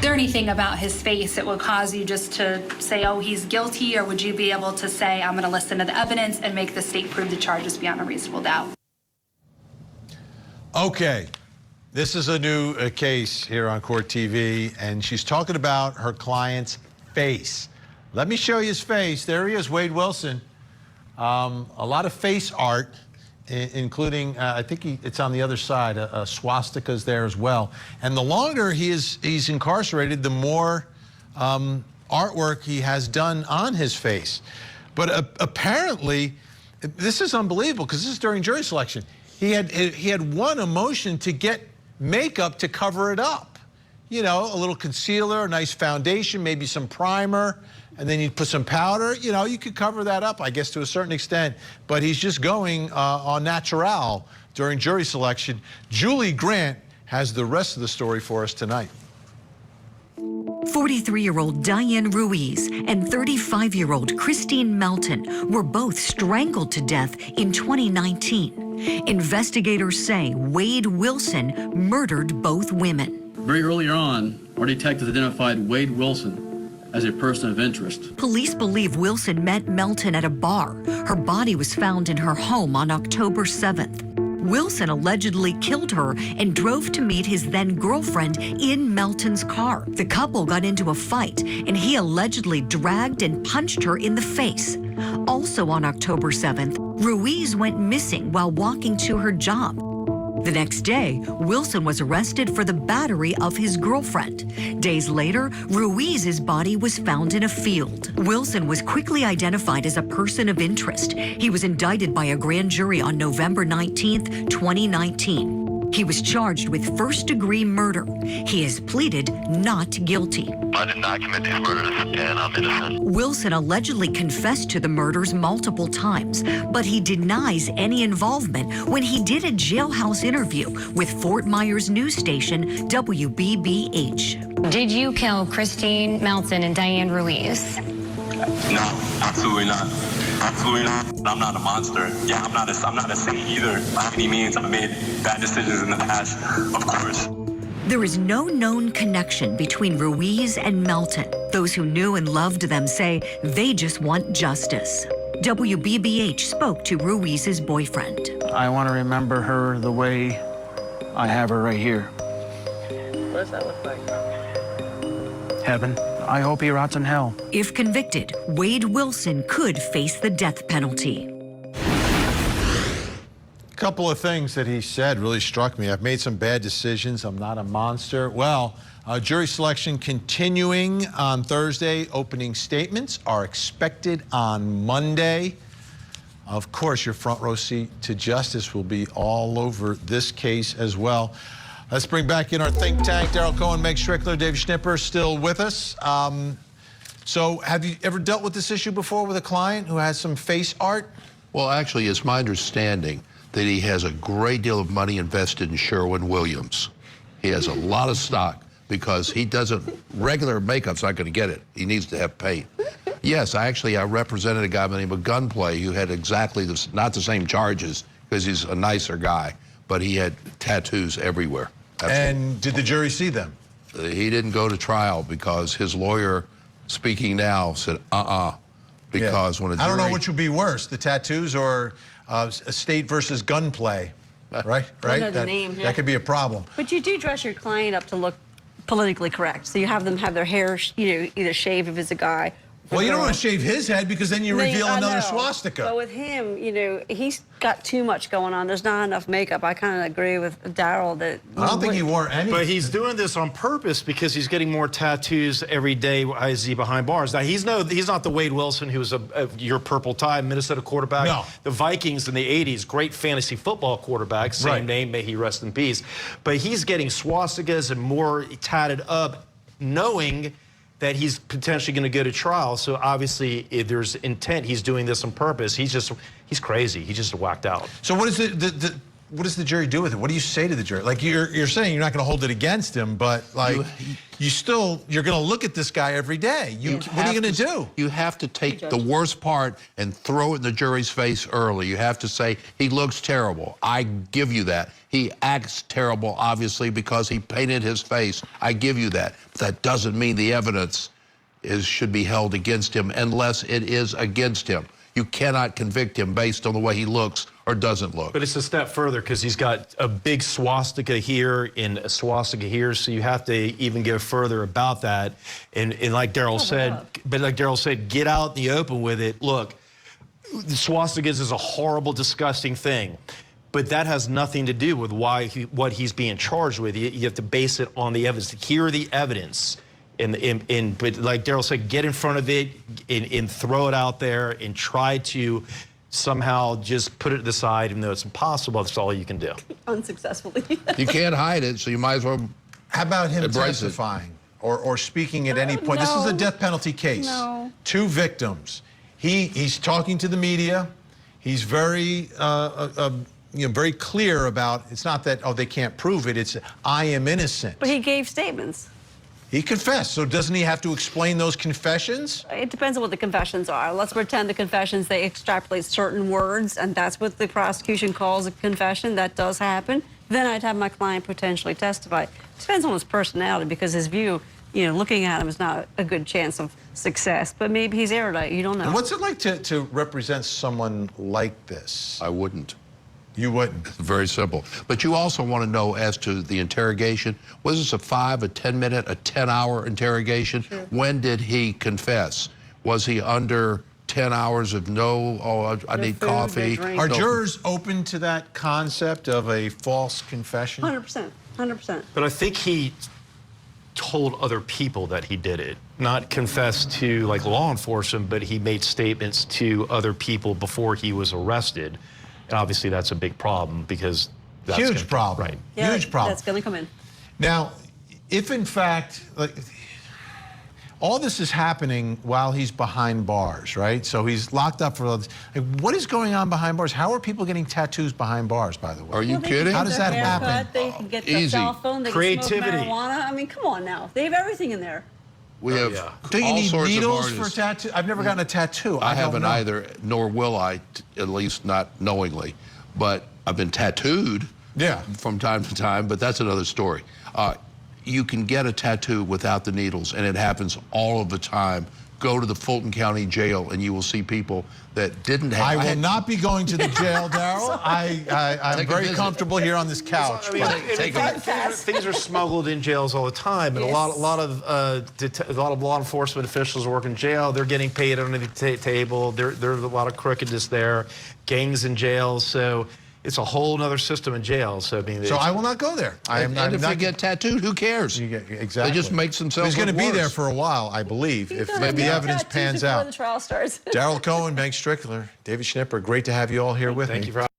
there anything about his face that would cause you just to say, oh, he's guilty, or would you be able to say, I'm going to listen to the evidence and make the state prove the charges beyond a reasonable doubt? Okay, this is a new case here on Court TV, and she's talking about her client's face. Let me show you his face. There he is, Wade Wilson. A lot of face art, including, I think it's on the other side, a swastika is there as well. And the longer he's incarcerated, the more artwork he has done on his face. But apparently, this is unbelievable, because this is during jury selection. He had won a motion to get makeup to cover it up. You know, a little concealer, a nice foundation, maybe some primer, and then you put some powder. You know, you could cover that up, I guess, to a certain extent. But he's just going on natural during jury selection. Julie Grant has the rest of the story for us tonight. 43-year-old Diane Ruiz and 35-year-old Kristine Melton were both strangled to death in 2019. Investigators say Wade Wilson murdered both women. Very early on, our detectives identified Wade Wilson as a person of interest. Police believe Wilson met Melton at a bar. Her body was found in her home on October 7th. Wilson allegedly killed her and drove to meet his then-girlfriend in Melton's car. The couple got into a fight, and he allegedly dragged and punched her in the face. Also on October 7th, Ruiz went missing while walking to her job. The next day, Wilson was arrested for the battery of his girlfriend. Days later, Ruiz's body was found in a field. Wilson was quickly identified as a person of interest. He was indicted by a grand jury on November 19th, 2019. He was charged with first-degree murder. He has pleaded not guilty. I did not commit these murders, and I'm innocent. Wilson allegedly confessed to the murders multiple times, but he denies any involvement when he did a jailhouse interview with Fort Myers news station WBBH. Did you kill Kristine Melton and Diane Ruiz? No, absolutely not. Absolutely not. I'm not a monster. Yeah, I'm not a saint either by any means. I've made bad decisions in the past, of course. There is no known connection between Ruiz and Melton. Those who knew and loved them say they just want justice. WBBH spoke to Ruiz's boyfriend. I want to remember her the way I have her right here. What does that look like? Heaven. I hope he rots in hell. If convicted, Wade Wilson could face the death penalty. A couple of things that he said really struck me. I've made some bad decisions. I'm not a monster. Well, jury selection continuing on Thursday. Opening statements are expected on Monday. Of course, your front row seat to justice will be all over this case as well. Let's bring back in our think tank. Daryl Cohen, Meg Strickler, Dave Schnipper still with us. So have you ever dealt with this issue before with a client who has some face art? Well, actually, it's my understanding that he has a great deal of money invested in Sherwin-Williams. He has a lot of stock because he doesn't, regular makeup's not going to get it. He needs to have paint. Yes, I represented a guy by the name of Gunplay who had exactly this, not the same charges because he's a nicer guy, but he had tattoos everywhere. Absolutely. And did the jury see them? He didn't go to trial because his lawyer, speaking now, said, because when a jury... I don't know which would be worse, the tattoos or state versus Gunplay, right? I know the name, yeah. That could be a problem. But you do dress your client up to look politically correct. So you have them have their hair, either shave if it's a guy. Well, you don't want to shave his head because then you reveal another swastika. But with him, he's got too much going on. There's not enough makeup. I kind of agree with Daryl that... I don't think he wore any. But he's doing this on purpose because he's getting more tattoos every day as he behind bars. Now, he's not the Wade Wilson who was your purple tie Minnesota quarterback. No. The Vikings in the 80s, great fantasy football quarterback, same name, may he rest in peace. But he's getting swastikas and more tatted up, knowing that he's potentially going to go to trial. So obviously, if there's intent, he's doing this on purpose. He's crazy. He's just whacked out. So what is what does the jury do with it? What do you say to the jury? Like you're saying you're not going to hold it against him, but like you're going to look at this guy every day. What are you going to do? You have to take the worst part and throw it in the jury's face early. You have to say, he looks terrible. I give you that. He acts terrible, obviously, because he painted his face. I give you that. But that doesn't mean the evidence should be held against him unless it is against him. You cannot convict him based on the way he looks or doesn't look. But it's a step further because he's got a big swastika here and a swastika here, so you have to even go further about that. And like Daryl said, get out in the open with it. Look, the swastikas is a horrible, disgusting thing, but that has nothing to do with what he's being charged with. You have to base it on the evidence. Hear the evidence. But like Daryl said, get in front of it and throw it out there and try to somehow just put it to the side, even though it's impossible. That's all you can do. Unsuccessfully. You can't hide it, so you might as well. How about him testifying or speaking at any point? This is a death penalty case. No. 2 victims. He's talking to the media. He's very very clear about. It's not that they can't prove it. It's I am innocent. But he gave statements. He confessed, so doesn't he have to explain those confessions? It depends on what the confessions are. Let's pretend the confessions, they extrapolate certain words, and that's what the prosecution calls a confession. That does happen. Then I'd have my client potentially testify. It depends on his personality, because his view, looking at him is not a good chance of success. But maybe he's erudite. You don't know. And what's it like to represent someone like this? I wouldn't. You wouldn't. Very simple. But you also want to know as to the interrogation. Was this a 5, a 10-minute, a 10-hour interrogation? Sure. When did he confess? Was he under 10 hours of I need food, coffee? no drink. Are jurors open to that concept of a false confession? 100%. 100%. But I think he told other people that he did it, not confessed to like law enforcement, but he made statements to other people before he was arrested. And obviously that's a big problem because that's huge problem. Right. Yeah, Huge problem. That's going to come in. Now, if in fact, all this is happening while he's behind bars, right? So he's locked up for all this. What is going on behind bars? How are people getting tattoos behind bars, by the way? Are you kidding? How does that happen? They can get the Easy. cell phone. They Creativity. can smoke marijuana. I mean, come on now. They have everything in there. We have Do you all need sorts needles of for artists. tattoo? I've never gotten a tattoo. I don't haven't know. either, nor will I, at least not knowingly. But I've been tattooed from time to time, but that's another story. You can get a tattoo without the needles, and it happens all of the time. Go to the Fulton County Jail, and you will see people that didn't have... I will not be going to the jail, Daryl. I'm Take a very visit. comfortable here on this couch. I mean, things are smuggled in jails all the time, and a lot of law enforcement officials work in jail. They're getting paid under the table. There's a lot of crookedness there, gangs in jails. So it's a whole other system in jail. So I mean, So I will not go there. I am And if not they get tattooed, who cares? exactly. They just make themselves He's going to look be there worse. for a while, I believe, if He's gonna the get evidence tattoos pans before out. the trial starts. Daryl Cohen, Meg Strickler, David Schnipper, great to have you all here with me. thank you for